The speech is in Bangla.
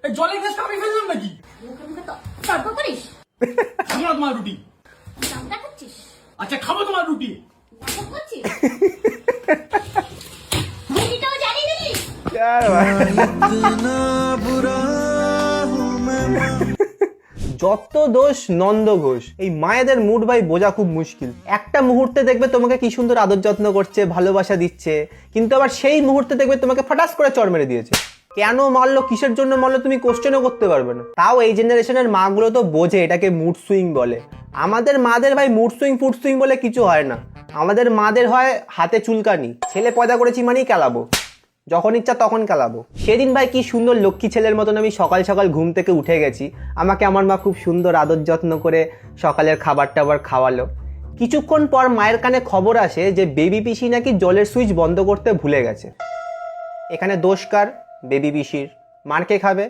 এই জলের গ্লাস কামড়ে ফেললাম নাকি? মুখে মুখে তর্ক করিস? খাবো না তোমার রুটি। দাম দেখাচ্ছিস? আচ্ছা খাবো তোমার রুটি। নাটক করছিস? রুটিটাও জ্বালিয়ে দিলি? যত দোষ নন্দ ঘোষ। এই মায়েদের মুড ভাই বোঝা খুব মুশকিল। একটা মুহূর্তে দেখবে তোমাকে কি সুন্দর আদর যত্ন করছে, ভালোবাসা দিচ্ছে, কিন্তু আবার সেই মুহূর্তে দেখবে তোমাকে ফটাস করে চড় মেরে দিয়েছে। কেন মারলো, কিসের জন্য মারলো, তুমি কোশ্চেনও করতে পারবে না। তাও এই জেনারেশনের মাগুলো তো বোঝে এটাকে মুড সুইং বলে। আমাদের মাদের ভাই মুড সুইং ফুড সুইং বলে কিছু হয় না। আমাদের মাদের হয় হাতে চুলকানি, ছেলে পয়দা করেছি মানেই কেলাবো, যখন ইচ্ছা তখন কেলাবো। সেদিন ভাই কি সুন্দর লক্ষ্মী ছেলের মতন আমি সকাল সকাল ঘুম থেকে উঠে গেছি, আমাকে আমার মা খুব সুন্দর আদর যত্ন করে সকালের খাবার টাবার খাওয়ালো। কিছুক্ষণ পর মায়ের কানে খবর আসে যে বেবি পিসি নাকি জলের সুইচ বন্ধ করতে ভুলে গেছে। এখানে দোষ কার? বেবি পিসির। মার কে খাবে?